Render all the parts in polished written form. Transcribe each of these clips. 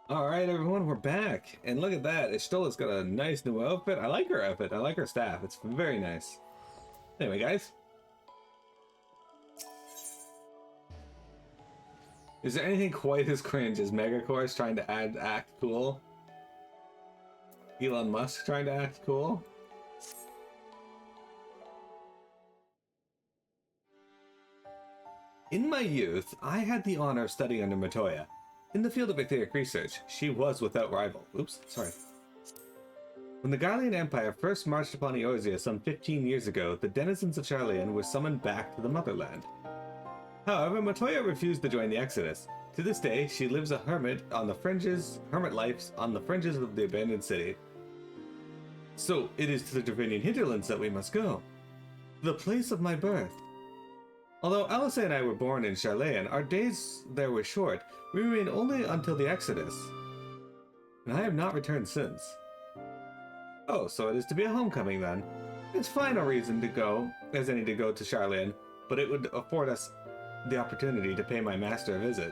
Alright everyone, we're back. And look at that, Ishtola's got a nice new outfit. I like her outfit, I like her staff. It's very nice. Anyway guys. Is there anything quite as cringe as Megacor's trying to act cool? Elon Musk trying to act cool? In my youth, I had the honor of studying under Matoya. In the field of etheric research, she was without rival. Oops, sorry. When the Garlean Empire first marched upon Eorzea some 15 years ago, the denizens of Sharlayan were summoned back to the motherland. However, Matoya refused to join the Exodus. To this day, she lives a hermit life on the fringes of the abandoned city. So, it is to the Dravanian Hinterlands that we must go. The place of my birth. Although Alice and I were born in Sharlayan, our days there were short. We remained only until the Exodus, and I have not returned since. Oh, so it is to be a homecoming then. It's fine a reason to go, as any to go to Sharlayan, but it would afford us the opportunity to pay my master a visit.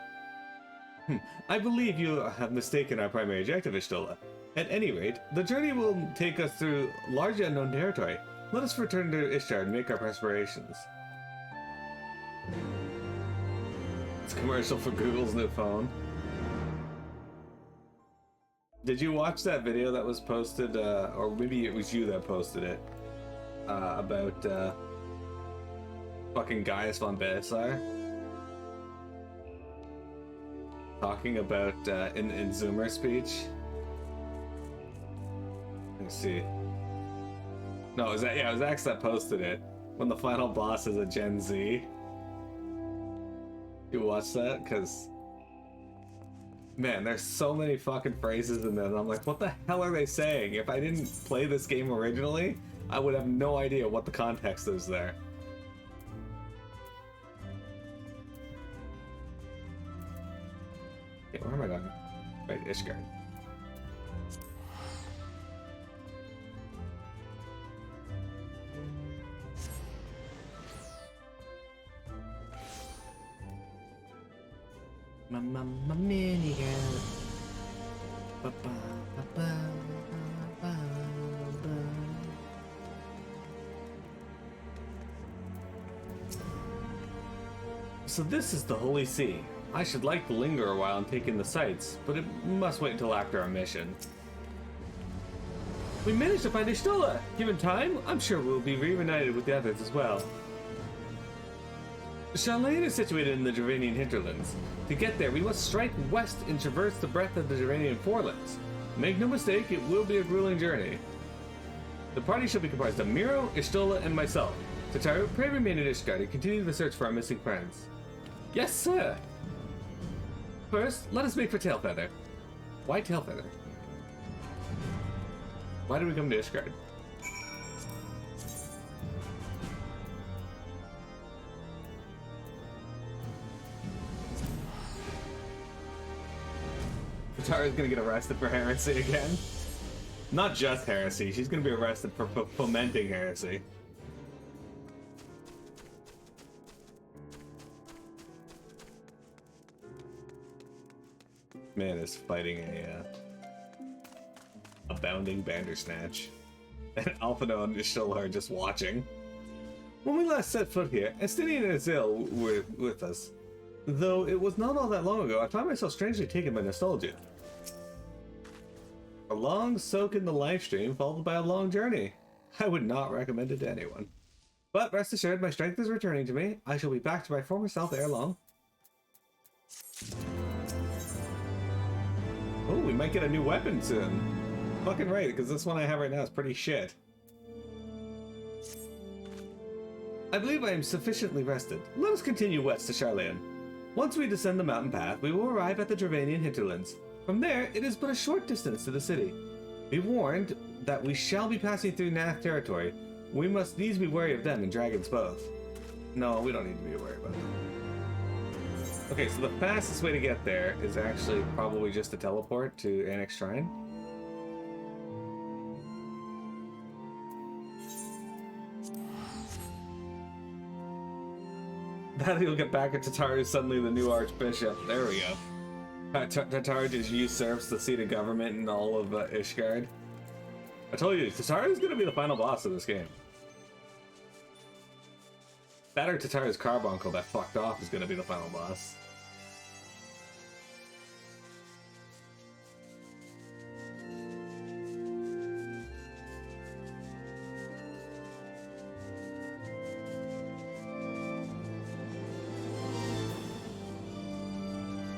I believe you have mistaken our primary objective, Ishtola. At any rate, the journey will take us through largely unknown territory. Let us return to Ishtar and make our preparations. It's a commercial for Google's new phone. Did you watch that video that was posted, or maybe it was you that posted it, about fucking Gaius von Belisar? Talking about, in Zoomer speech? Let me see. No, it was X that posted it. When the final boss is a Gen Z. You watch that? Because, man, there's so many fucking phrases in there, and I'm like, what the hell are they saying? If I didn't play this game originally, I would have no idea what the context is there. Okay, where am I going? Right, Ishgard. My minigirl. Ba ba ba ba ba ba. So this is the Holy See. I should like to linger a while and take in the sights, but it must wait until after our mission. We managed to find Ishtola! Given time, I'm sure we'll be reunited with the others as well. Sharlayan is situated in the Dravanian Hinterlands. To get there, we must strike west and traverse the breadth of the Dravanian forelands. Make no mistake, it will be a grueling journey. The party shall be comprised of Miro, Ishtola, and myself. Tataru, pray remain at Ishgard and continue the search for our missing friends. Yes, sir! First, let us make for Tailfeather. Why Tailfeather? Why did we come to Ishgard? Tara's gonna get arrested for heresy again. Not just heresy, she's gonna be arrested for fomenting heresy. Man is fighting a bounding Bandersnatch. And Alphino and Ishtola are just watching. When we last set foot here, Estinian and Azil were with us. Though it was not all that long ago, I found myself strangely taken by nostalgia. A long soak in the live stream followed by a long journey. I would not recommend it to anyone. But rest assured, my strength is returning to me. I shall be back to my former self ere long. Oh, we might get a new weapon soon. Fucking right, because this one I have right now is pretty shit. I believe I am sufficiently rested. Let us continue west to Sharlayan. Once we descend the mountain path, we will arrive at the Dravanian Hinterlands. From there, it is but a short distance to the city. Be warned that we shall be passing through Nath territory. We must needs be wary of them and dragons both. No, we don't need to be worried about them. Okay, so the fastest way to get there is actually probably just to teleport to Annex Shrine. That you'll get back at Tataru suddenly the new Archbishop. There we go. Tatar just usurps the seat of government in all of Ishgard. I told you, Tatar is going to be the final boss of this game. That or Tatar's carbuncle that fucked off is going to be the final boss.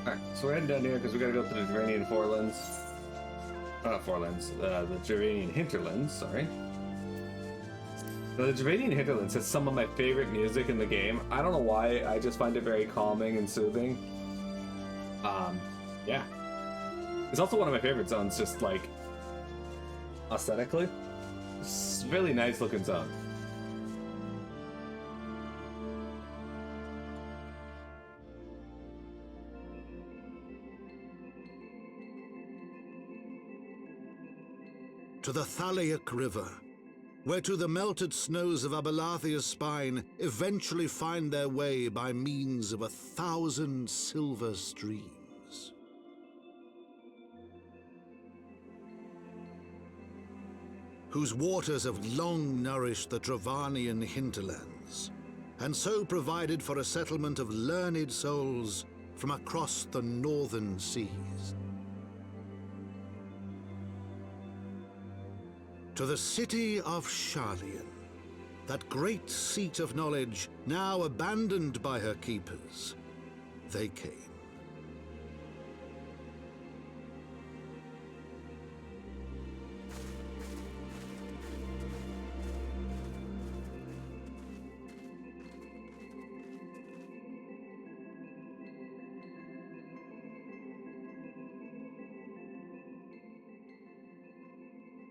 Alright, so we're heading down here because we gotta go to the Dravanian Hinterlands. The Dravanian Hinterlands, sorry. Now, the Dravanian Hinterlands has some of my favorite music in the game. I don't know why, I just find it very calming and soothing. Yeah. It's also one of my favorite zones, just like aesthetically. It's a really nice looking zone. To the Thalaic River, where to the melted snows of Abelathia's spine eventually find their way by means of 1,000 silver streams. Whose waters have long nourished the Dravanian Hinterlands, and so provided for a settlement of learned souls from across the northern seas. To the city of Sharlayan, that great seat of knowledge now abandoned by her keepers, they came.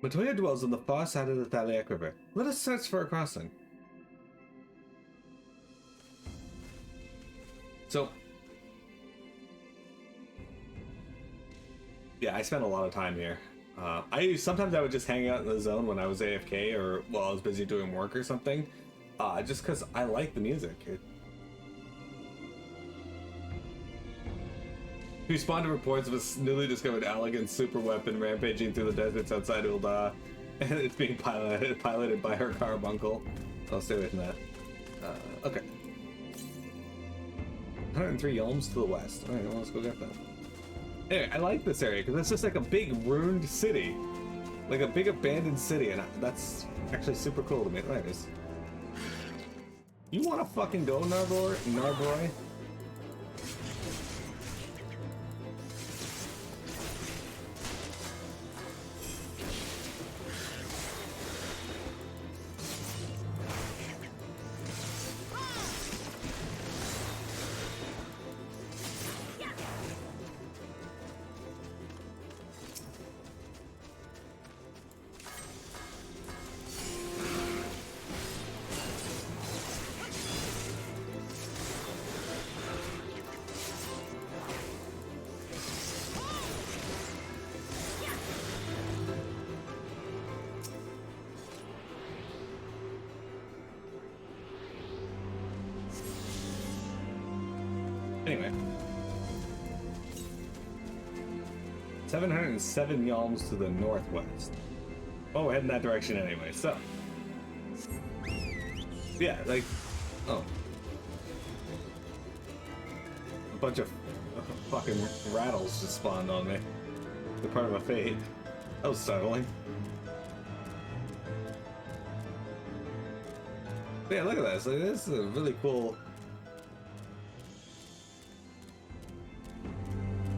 Matoya dwells on the far side of the Thalaic River. Let us search for a crossing. So, yeah, I spent a lot of time here. Sometimes I would just hang out in the zone when I was AFK or while I was busy doing work or something, just because I like the music. We respond to reports of a newly discovered elegant super weapon rampaging through the deserts outside Ul'dah, and it's being piloted by her carbuncle. I'll stay away from that. Okay. 103 Yelms to the west. Alright, well, let's go get that. Anyway, I like this area because it's just like a big ruined city. Like a big abandoned city, and that's actually super cool to me. There it is. You wanna fucking go, Narboy? Anyway. 707 Yalms to the northwest. Oh, we're heading that direction anyway, so. Yeah, like, oh. A bunch of fucking rattles just spawned on me. They're part of a fate. That was startling. Yeah, look at this. Like, this is a really cool.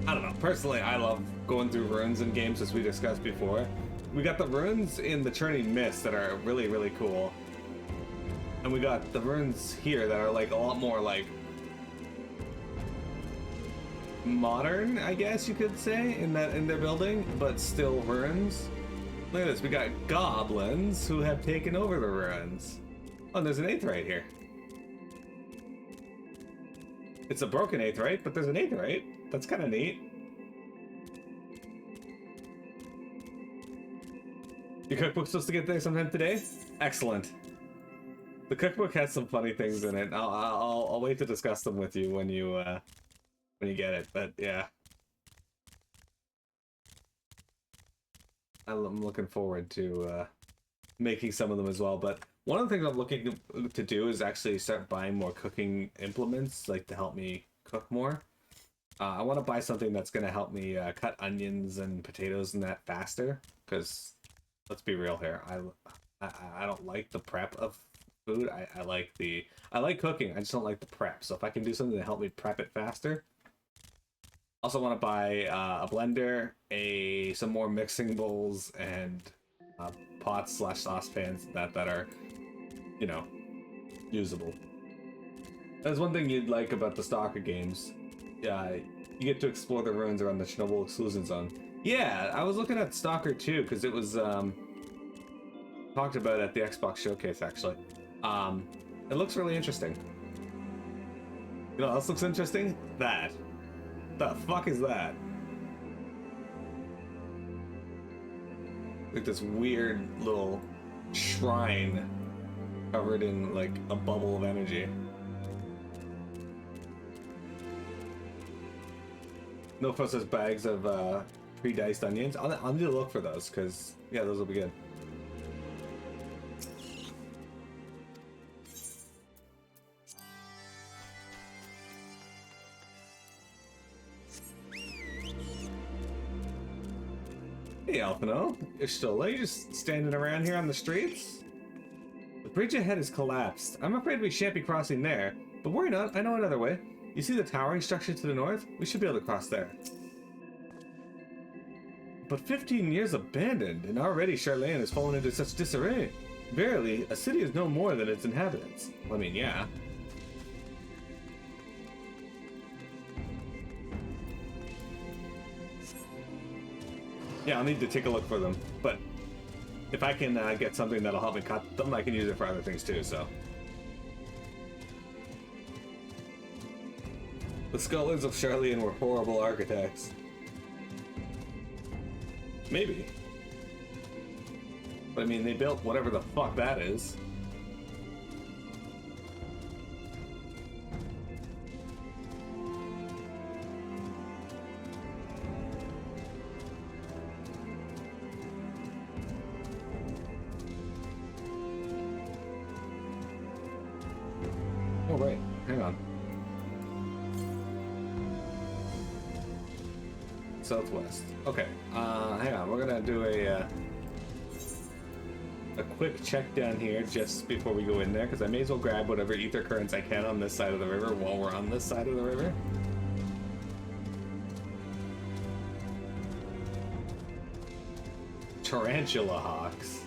I don't know. Personally, I love going through ruins in games, as we discussed before. We got the ruins in the Churning Mist that are really, really cool. And we got the ruins here that are like a lot more like modern, I guess you could say, in their building, but still ruins. Look at this. We got goblins who have taken over the ruins. Oh, there's an aetheryte here. It's a broken aetheryte, but there's an aetheryte. That's kind of neat. Your cookbook's supposed to get there sometime today? Excellent. The cookbook has some funny things in it. I'll wait to discuss them with you when you get it. But yeah, I'm looking forward to making some of them as well. But one of the things I'm looking to do is actually start buying more cooking implements, like to help me cook more. I want to buy something that's going to help me cut onions and potatoes and that faster. Because let's be real here, I don't like the prep of food. I like cooking. I just don't like the prep. So if I can do something to help me prep it faster. Also want to buy a blender, some more mixing bowls, and pots / saucepans that are, you know, usable. That's one thing you'd like about the Stalker games. Yeah, you get to explore the ruins around the Chernobyl exclusion zone. Yeah, I was looking at Stalker 2 because it was talked about at the Xbox showcase actually. It looks really interesting. You know what else looks interesting? That. The fuck is that? Like this weird little shrine covered in like a bubble of energy. No fuss as bags of pre-diced onions. I'll need to look for those because yeah, those will be good. Hey, Alphino. You're still late? You're just standing around here on the streets? The bridge ahead has collapsed. I'm afraid we shan't be crossing there, but worry not, I know another way. You see the towering structure to the north? We should be able to cross there. But 15 years abandoned, and already Charlayan has fallen into such disarray. Verily, a city is no more than its inhabitants. I mean, yeah. Yeah, I'll need to take a look for them, but if I can get something that'll help me cut them, I can use it for other things too, so. The scholars of Charlayan were horrible architects. Maybe. But I mean, they built whatever the fuck that is. Oh, right. Hang on. Southwest. Okay. Hang on. We're gonna do a quick check down here just before we go in there, because I may as well grab whatever ether currents I can on this side of the river while we're on this side of the river. Tarantula hawks.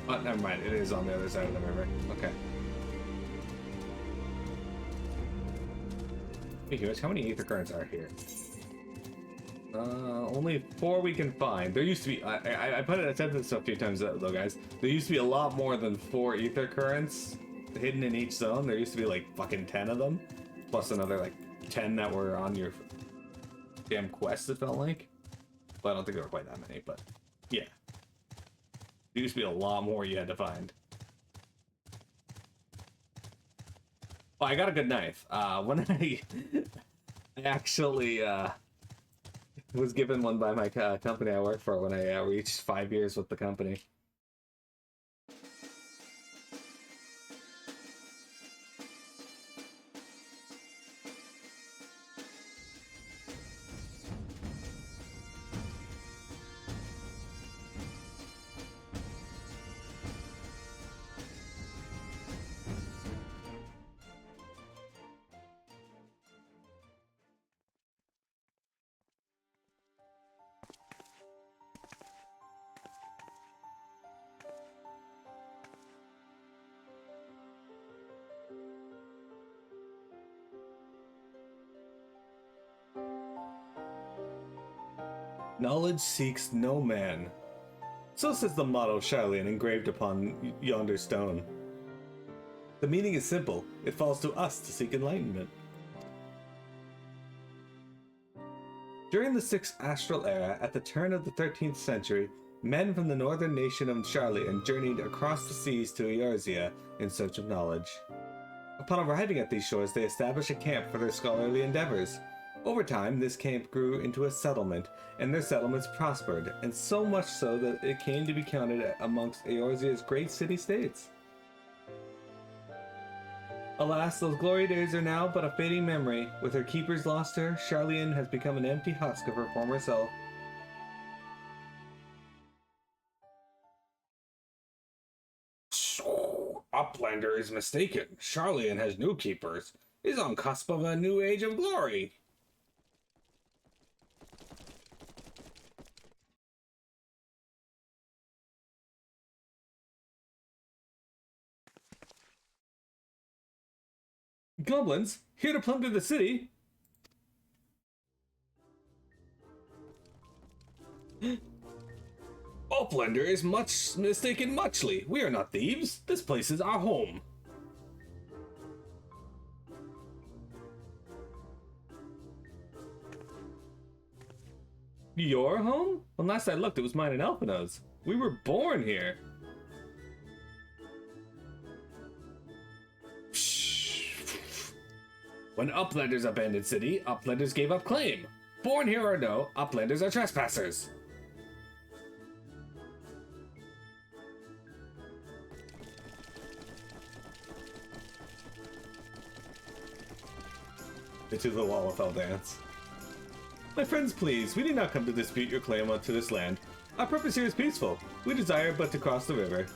Oh, never mind. It is on the other side of the river. Okay. Hey, how many ether currents are here? Only 4 we can find. There used to be. I said this a few times though, guys. There used to be a lot more than 4 ether currents hidden in each zone. There used to be like fucking 10 of them, plus another like 10 that were on your damn quest. It felt like. But I don't think there were quite that many. But yeah. There used to be a lot more you had to find. Oh, I got a good knife. When I actually was given one by my company I work for when I reached 5 years with the company. Knowledge seeks no man. So says the motto Charlayan engraved upon yonder stone. The meaning is simple. It falls to us to seek enlightenment. During the 6th Astral Era, at the turn of the 13th century, men from the northern nation of Charlayan journeyed across the seas to Eorzea in search of knowledge. Upon arriving at these shores, they established a camp for their scholarly endeavors. Over time, this camp grew into a settlement, and their settlements prospered, and so much so that it came to be counted amongst Eorzea's great city-states. Alas, those glory days are now but a fading memory. With her keepers lost to her, Charlene has become an empty husk of her former self. Uplander is mistaken. Charlene has new keepers. Is on cusp of a new age of glory. Goblins, here to plunder the city. Uplander is much mistaken muchly. We are not thieves. This place is our home. Your home? When last I looked, it was mine and Elfino's. We were born here. When Uplanders abandoned city, Uplanders gave up claim. Born here or no, Uplanders are trespassers. Into the Wallafell dance. My friends, please, we did not come to dispute your claim onto this land. Our purpose here is peaceful. We desire but to cross the river.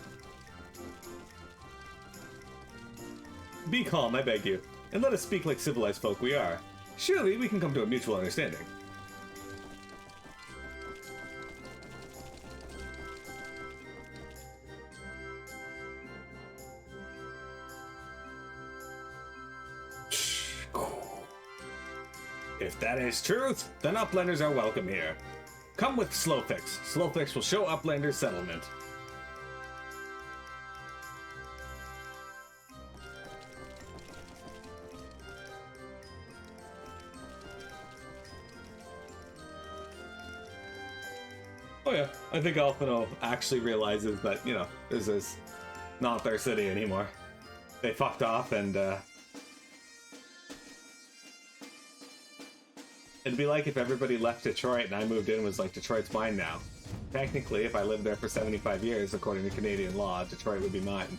Be calm, I beg you, and let us speak like civilized folk we are. Surely we can come to a mutual understanding. If that is truth, then Uplanders are welcome here. Come with Slowfix. Slowfix will show Uplanders settlement. Oh yeah, I think Alphino actually realizes that, you know, this is not their city anymore. They fucked off and, it'd be like if everybody left Detroit and I moved in and was like, Detroit's mine now. Technically, if I lived there for 75 years, according to Canadian law, Detroit would be mine.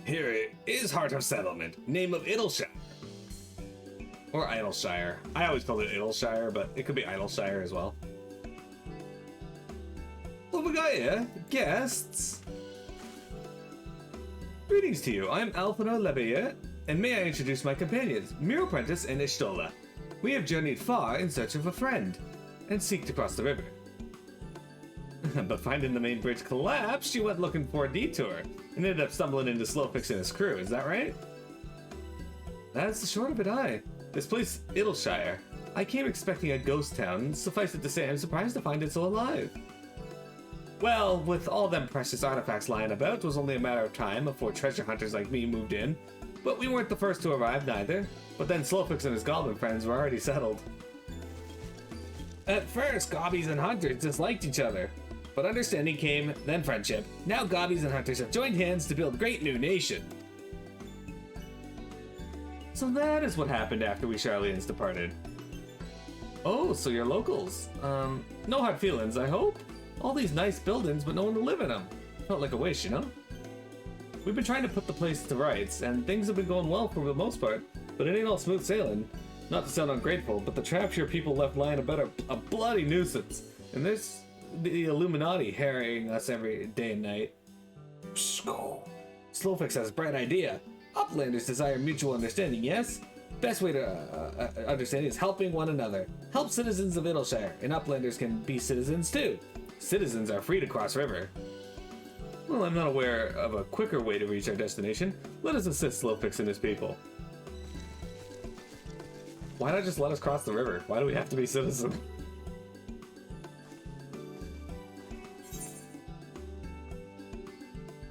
Here is Heart of Settlement, name of Idleshire. Or Idleshire. I always called it Idleshire, but it could be Idleshire as well. What we got here? Guests? Greetings to you. I am Alphino Lebeyer, and may I introduce my companions, Miro Prentice and Ishtola. We have journeyed far in search of a friend, and seek to cross the river. But finding the main bridge collapsed, you went looking for a detour, and ended up stumbling into Slowfix and his crew, is that right? That's the short of it, aye. This place, Idleshire. I came expecting a ghost town, suffice it to say I'm surprised to find it so alive. Well, with all them precious artifacts lying about, it was only a matter of time before treasure hunters like me moved in. But we weren't the first to arrive neither, but then Slowfix and his goblin friends were already settled. At first, gobbies and hunters disliked each other. But understanding came, then friendship. Now gobbies and hunters have joined hands to build a great new nation. So that is what happened after we Charlene's departed. Oh, so you're locals. No hard feelings, I hope? All these nice buildings, but no one to live in them. Felt like a waste, you know? We've been trying to put the place to rights, and things have been going well for the most part, but it ain't all smooth sailing. Not to sound ungrateful, but the traps your people left lying about are a bloody nuisance. And there's the Illuminati harrying us every day and night. Slowfix has a bright idea. Uplanders desire mutual understanding, yes? Best way to understand is helping one another. Help citizens of Idleshire, and Uplanders can be citizens too. Citizens are free to cross river. Well, I'm not aware of a quicker way to reach our destination. Let us assist Slowfix and his people. Why not just let us cross the river? Why do we have to be citizens?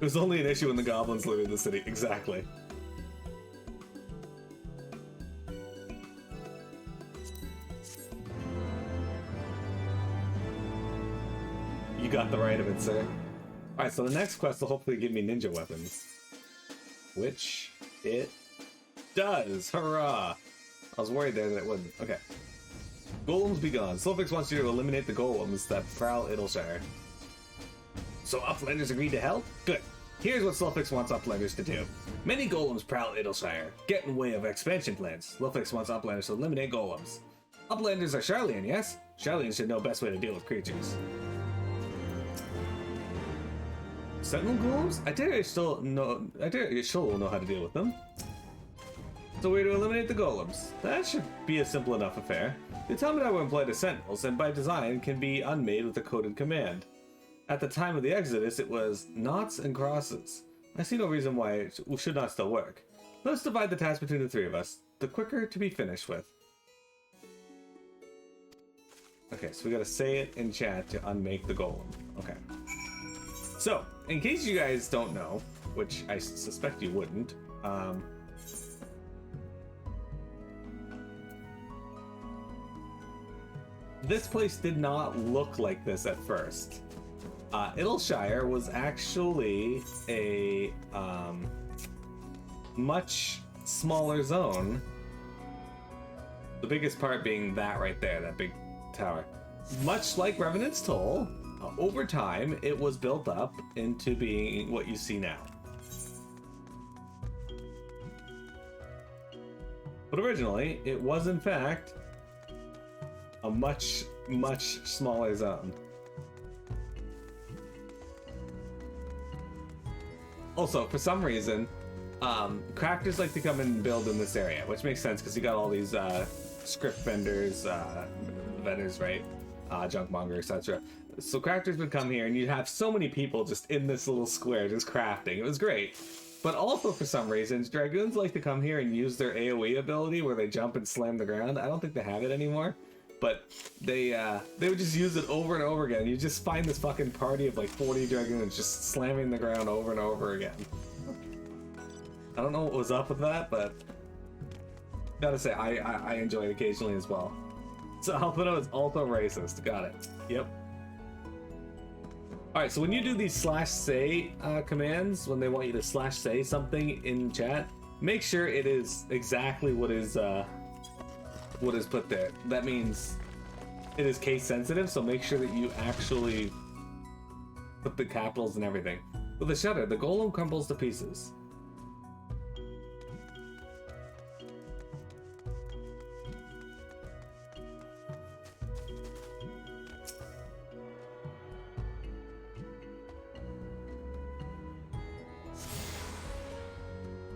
It was only an issue when the goblins lived in the city. Exactly. got the right of it, sir. Alright, so the next quest will hopefully give me ninja weapons. Which it does. Hurrah! I was worried there that it wouldn't. Okay. Golems be gone. Sulfix wants you to eliminate the golems that prowl Idleshire. So Uplanders agreed to help? Good. Here's what Sulfix wants Uplanders to do. Many golems prowl Idleshire. Get in way of expansion plans. Sulfix wants Uplanders to eliminate golems. Uplanders are Charlian, yes? Charlians should know best way to deal with creatures. Sentinel golems? I dare Ishol will know how to deal with them. So we're to eliminate the golems. That should be a simple enough affair. The automata were employed as sentinels, and by design can be unmade with a coded command. At the time of the Exodus, it was knots and crosses. I see no reason why it should not still work. Let's divide the task between the three of us. The quicker to be finished with. Okay, so we gotta say it in chat to unmake the golem. Okay. So, in case you guys don't know, which I suspect you wouldn't, this place did not look like this at first. Idleshire was actually a much smaller zone. The biggest part being that right there, that big tower. Much like Revenant's Toll, over time it was built up into being what you see now. But originally, it was in fact a much, much smaller zone. Also, for some reason, crafters like to come and build in this area, which makes sense because you got all these script vendors, vendors, right? Junkmonger, etc. So crafters would come here and you'd have so many people just in this little square just crafting. It was great. But also for some reasons, Dragoons like to come here and use their AoE ability where they jump and slam the ground. I don't think they have it anymore. But they would just use it over and over again. You just find this fucking party of like 40 Dragoons just slamming the ground over and over again. I don't know what was up with that, but gotta say, I enjoy it occasionally as well. So Alpino is also racist. Got it. Yep. Alright, so when you do these /say commands, when they want you to /say something in chat, make sure it is exactly what is put there. That means it is case sensitive, so make sure that you actually put the capitals and everything. With a shudder, the golem crumbles to pieces.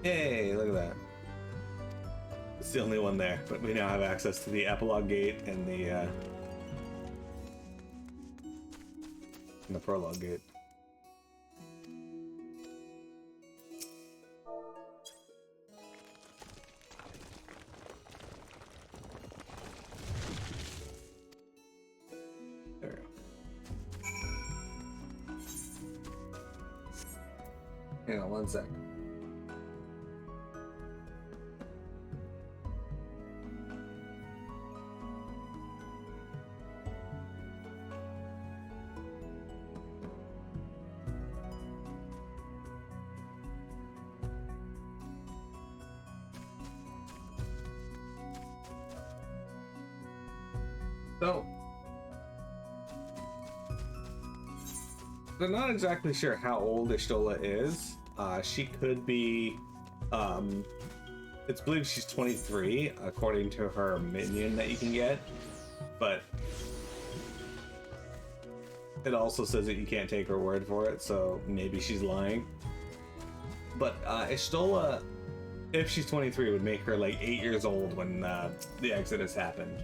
Hey, look at that. It's the only one there, but we now have access to the epilogue gate and the prologue gate. There we go. Hang on one sec. So, they're not exactly sure how old Ishtola is. She could be, it's believed she's 23, according to her minion that you can get, but it also says that you can't take her word for it, so maybe she's lying. But Ishtola, if she's 23, would make her like 8 years old when the Exodus happened.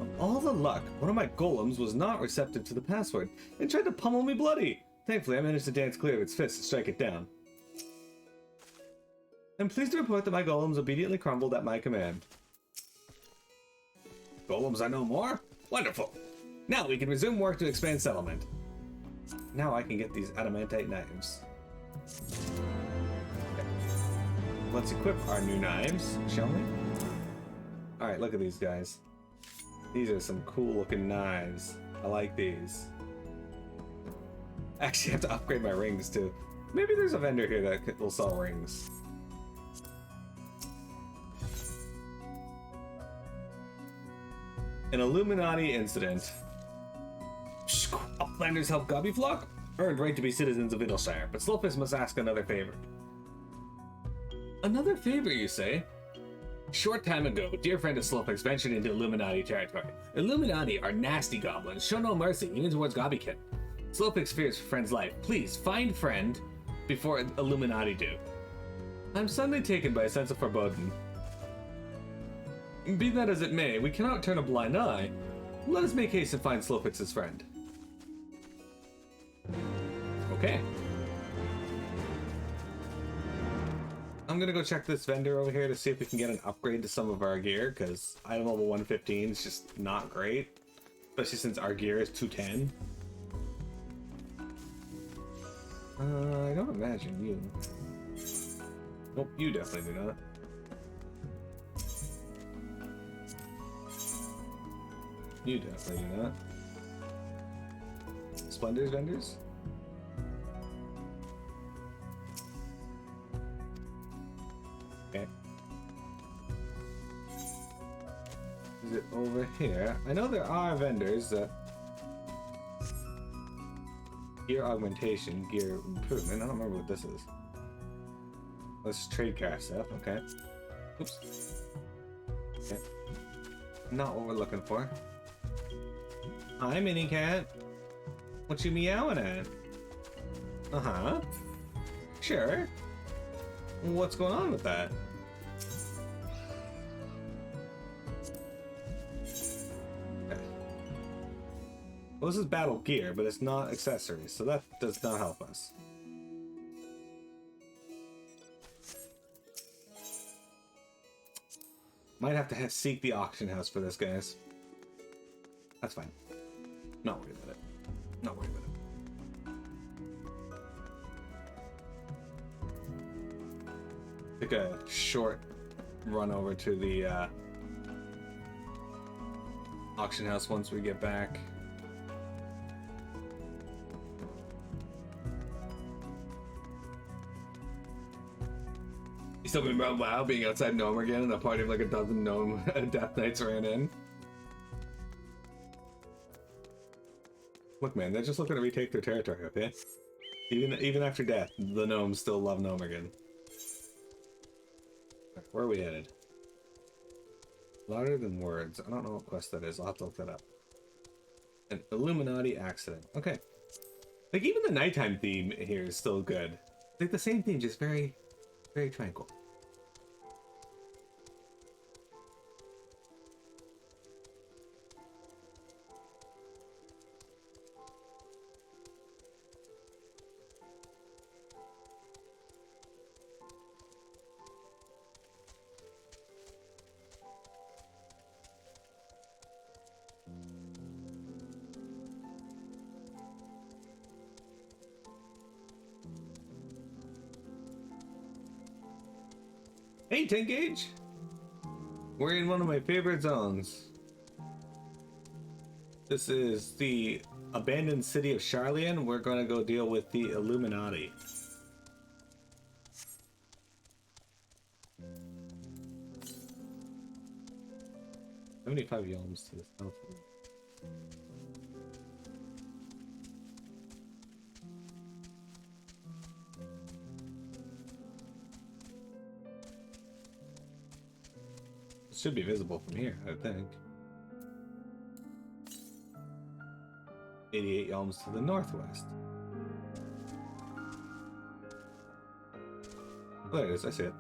Of all the luck, one of my golems was not receptive to the password and tried to pummel me bloody. Thankfully, I managed to dance clear of its fists and strike it down. I'm pleased to report that my golems obediently crumbled at my command. Golems are no more? Wonderful! Now we can resume work to expand settlement. Now I can get these adamantite knives. Okay. Let's equip our new knives, shall we? Alright, look at these guys. These are some cool looking knives. I like these. Actually, I have to upgrade my rings too. Maybe there's a vendor here that will sell rings. An Illuminati incident. Uplanders help Gobbyflock? Earned right to be citizens of Idleshire, but Slowface must ask another favor. Another favor, you say? Short time ago, dear friend of Slowface ventured into Illuminati territory. Illuminati are nasty goblins, show no mercy, even towards Gobbykin. Slowface fears for friend's life. Please, find friend before Illuminati do. I'm suddenly taken by a sense of foreboding. Be that as it may, we cannot turn a blind eye. Let us make haste and find Slowface's friend. Okay. I'm gonna go check this vendor over here to see if we can get an upgrade to some of our gear, because item level 115 is just not great. Especially since our gear is 210. I don't imagine you. Nope, you definitely do not. You definitely do not. Splendors vendors? Okay. Is it over here? I know there are vendors that... Gear augmentation, gear improvement. I don't remember what this is. Let's trade car stuff, okay. Oops. Okay. Not what we're looking for. Hi, Mini Cat. What you meowing at? Uh-huh. Sure. What's going on with that? Okay. Well, this is battle gear, but it's not accessories, so that does not help us. Might have to seek the auction house for this, guys. That's fine. Not worried about it. Not worried about it. Take a short run over to the auction house once we get back. You still been about WoW being outside Gnome again and a party of like a dozen Gnome Death Knights ran in? Look, man, they're just looking to retake their territory, okay? Even after death, the gnomes still love Gnomergan. Where are we headed? Louder than words. I don't know what quest that is. I'll have to look that up. An Illuminati accident. Okay. Like, even the nighttime theme here is still good. Like, the same theme, just very, very tranquil. Hey, 10 gauge! We're in one of my favorite zones. This is the abandoned city of Charlian. We're gonna go deal with the Illuminati. $75 yalms to the south. Should be visible from here, I think. 88 yalms to the northwest. Oh, there it is, I see it.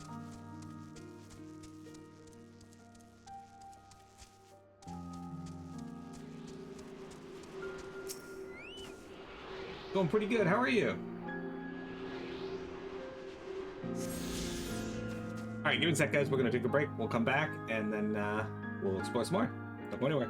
Going pretty good, how are you? Alright, give me a sec, guys. We're going to take a break. We'll come back, and then we'll explore some more. Don't go anywhere.